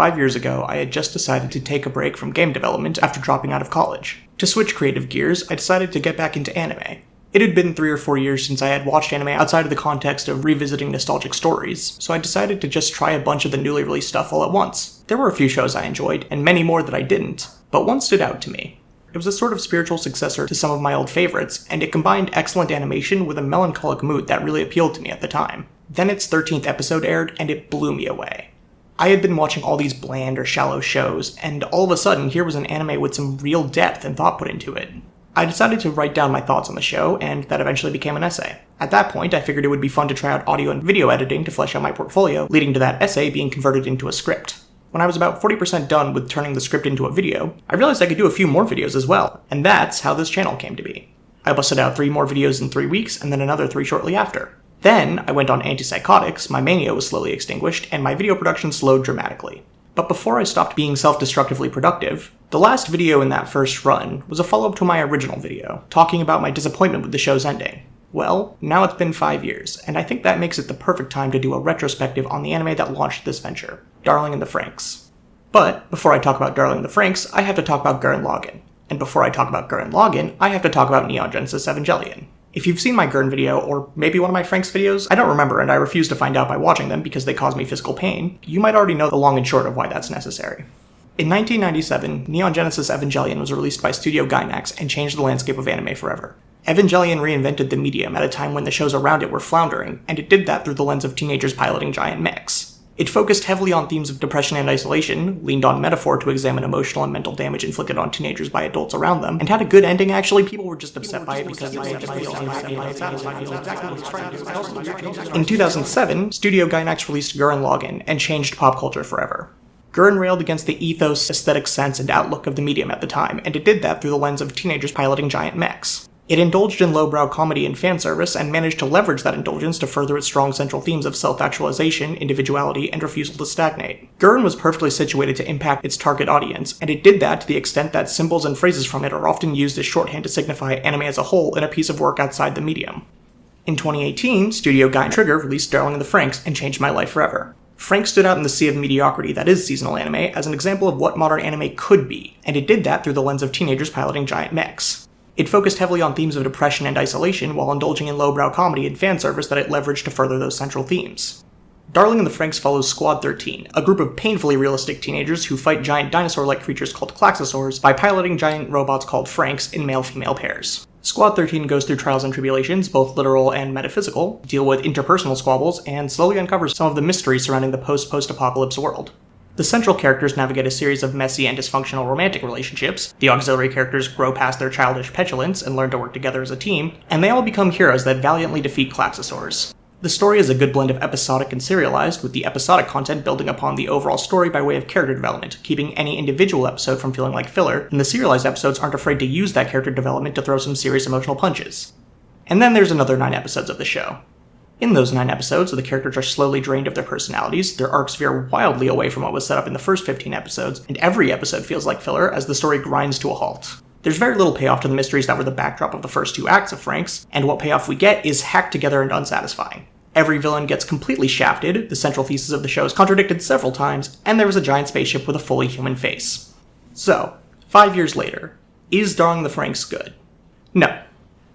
5 years ago, I had just decided to take a break from game development after dropping out of college. To switch creative gears, I decided to get back into anime. It had been 3 or 4 years since I had watched anime outside of the context of revisiting nostalgic stories, so I decided to just try a bunch of the newly released stuff all at once. There were a few shows I enjoyed, and many more that I didn't, but one stood out to me. It was a sort of spiritual successor to some of my old favorites, and it combined excellent animation with a melancholic mood that really appealed to me at the time. Then its 13th episode aired, and it blew me away. I had been watching all these bland or shallow shows, and all of a sudden here was an anime with some real depth and thought put into it. I decided to write down my thoughts on the show, and that eventually became an essay. At that point, I figured it would be fun to try out audio and video editing to flesh out my portfolio, leading to that essay being converted into a script. When I was about 40% done with turning the script into a video, I realized I could do a few more videos as well, and that's how this channel came to be. I busted out 3 more videos in 3 weeks, and then another 3 shortly after. Then, I went on antipsychotics, my mania was slowly extinguished, and my video production slowed dramatically. But before I stopped being self-destructively productive, the last video in that first run was a follow-up to my original video, talking about my disappointment with the show's ending. Well, now it's been 5 years, and I think that makes it the perfect time to do a retrospective on the anime that launched this venture, Darling in the Franxx. But, before I talk about Darling in the Franxx, I have to talk about Gurren Lagann. And before I talk about Gurren Lagann, I have to talk about Neon Genesis Evangelion. If you've seen my Gurren video, or maybe one of my Franxx videos, I don't remember and I refuse to find out by watching them because they cause me physical pain, you might already know the long and short of why that's necessary. In 1997, Neon Genesis Evangelion was released by Studio Gainax and changed the landscape of anime forever. Evangelion reinvented the medium at a time when the shows around it were floundering, and it did that through the lens of teenagers piloting giant mechs. It focused heavily on themes of depression and isolation, leaned on metaphor to examine emotional and mental damage inflicted on teenagers by adults around them, and had a good ending actually. People were just upset by it because In 2007, Studio Gainax released Gurren Lagann and changed pop culture forever. Gurren railed against the ethos, aesthetic sense, and outlook of the medium at the time, and it did that through the lens of teenagers piloting giant mechs. It indulged in lowbrow comedy and fan service, and managed to leverage that indulgence to further its strong central themes of self-actualization, individuality, and refusal to stagnate. Gurren was perfectly situated to impact its target audience, and it did that to the extent that symbols and phrases from it are often used as shorthand to signify anime as a whole in a piece of work outside the medium. In 2018, Studio Gainax Trigger released Darling in the Franxx and changed my life forever. Franxx stood out in the sea of mediocrity that is seasonal anime as an example of what modern anime could be, and it did that through the lens of teenagers piloting giant mechs. It focused heavily on themes of depression and isolation while indulging in lowbrow comedy and fan service that it leveraged to further those central themes. Darling in the Franxx follows Squad 13, a group of painfully realistic teenagers who fight giant dinosaur-like creatures called klaxosaurs by piloting giant robots called Franxx in male-female pairs. Squad 13 goes through trials and tribulations, both literal and metaphysical, deal with interpersonal squabbles, and slowly uncovers some of the mysteries surrounding the post-post-apocalypse world. The central characters navigate a series of messy and dysfunctional romantic relationships, the auxiliary characters grow past their childish petulance and learn to work together as a team, and they all become heroes that valiantly defeat klaxosaurs. The story is a good blend of episodic and serialized, with the episodic content building upon the overall story by way of character development, keeping any individual episode from feeling like filler, and the serialized episodes aren't afraid to use that character development to throw some serious emotional punches. And then there's another 9 episodes of the show. In those 9 episodes, the characters are slowly drained of their personalities, their arcs veer wildly away from what was set up in the first 15 episodes, and every episode feels like filler as the story grinds to a halt. There's very little payoff to the mysteries that were the backdrop of the first 2 acts of Franxx, and what payoff we get is hacked together and unsatisfying. Every villain gets completely shafted, the central thesis of the show is contradicted several times, and there was a giant spaceship with a fully human face. So, 5 years later, is Darling in the Franxx good? No.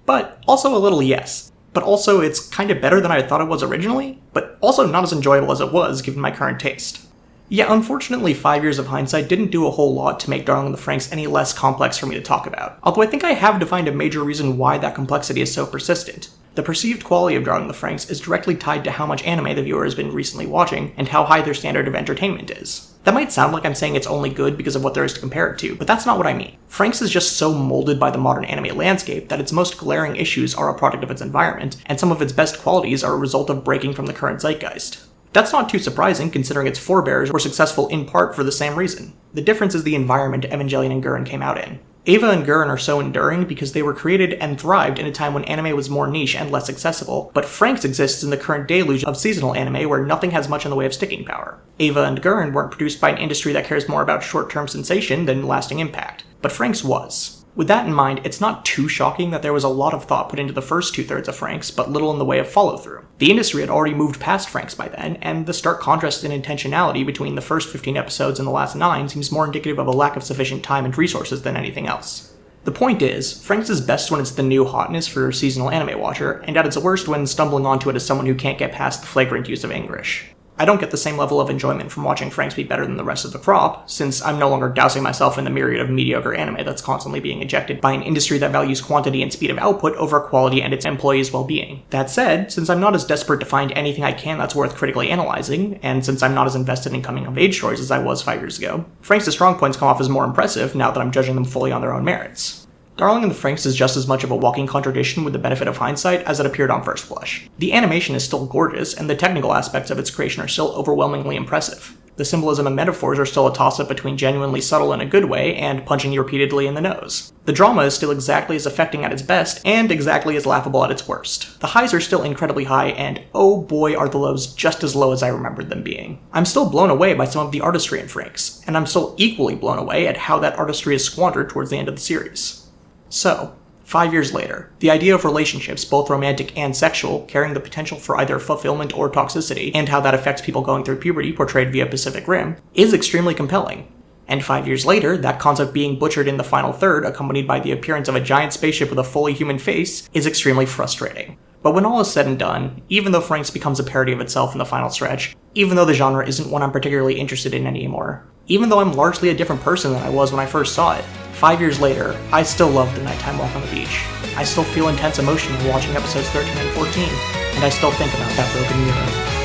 But also a little yes. But also it's kind of better than I thought it was originally, but also not as enjoyable as it was given my current taste. Yeah, unfortunately 5 years of hindsight didn't do a whole lot to make Darling in the Franxx any less complex for me to talk about, although I think I have defined a major reason why that complexity is so persistent. The perceived quality of Darling in the Franxx is directly tied to how much anime the viewer has been recently watching, and how high their standard of entertainment is. That might sound like I'm saying it's only good because of what there is to compare it to, but that's not what I mean. Franxx is just so molded by the modern anime landscape that its most glaring issues are a product of its environment, and some of its best qualities are a result of breaking from the current zeitgeist. That's not too surprising considering its forebears were successful in part for the same reason. The difference is the environment Evangelion and Gurren came out in. Eva and Gurren are so enduring because they were created and thrived in a time when anime was more niche and less accessible, but Franxx exists in the current deluge of seasonal anime where nothing has much in the way of sticking power. Eva and Gurren weren't produced by an industry that cares more about short-term sensation than lasting impact, but Franxx was. With that in mind, it's not too shocking that there was a lot of thought put into the first two-thirds of Franxx, but little in the way of follow-through. The industry had already moved past Franxx by then, and the stark contrast in intentionality between the first 15 episodes and the last 9 seems more indicative of a lack of sufficient time and resources than anything else. The point is, Franxx is best when it's the new hotness for a seasonal anime watcher, and at its worst when stumbling onto it as someone who can't get past the flagrant use of English. I don't get the same level of enjoyment from watching Franxx be better than the rest of the crop, since I'm no longer dousing myself in the myriad of mediocre anime that's constantly being ejected by an industry that values quantity and speed of output over quality and its employees' well-being. That said, since I'm not as desperate to find anything I can that's worth critically analyzing, and since I'm not as invested in coming-of-age stories as I was 5 years ago, Franxx's strong points come off as more impressive now that I'm judging them fully on their own merits. Darling in the Franxx is just as much of a walking contradiction with the benefit of hindsight as it appeared on first blush. The animation is still gorgeous, and the technical aspects of its creation are still overwhelmingly impressive. The symbolism and metaphors are still a toss-up between genuinely subtle in a good way and punching you repeatedly in the nose. The drama is still exactly as affecting at its best, and exactly as laughable at its worst. The highs are still incredibly high, and oh boy are the lows just as low as I remembered them being. I'm still blown away by some of the artistry in Franxx, and I'm still equally blown away at how that artistry is squandered towards the end of the series. So, 5 years later, the idea of relationships, both romantic and sexual, carrying the potential for either fulfillment or toxicity, and how that affects people going through puberty portrayed via Pacific Rim, is extremely compelling. And 5 years later, that concept being butchered in the final third, accompanied by the appearance of a giant spaceship with a fully human face, is extremely frustrating. But when all is said and done, even though Franxx becomes a parody of itself in the final stretch, even though the genre isn't one I'm particularly interested in anymore, even though I'm largely a different person than I was when I first saw it, 5 years later, I still love the nighttime walk on the beach. I still feel intense emotion when watching episodes 13 and 14, and I still think about that broken mirror.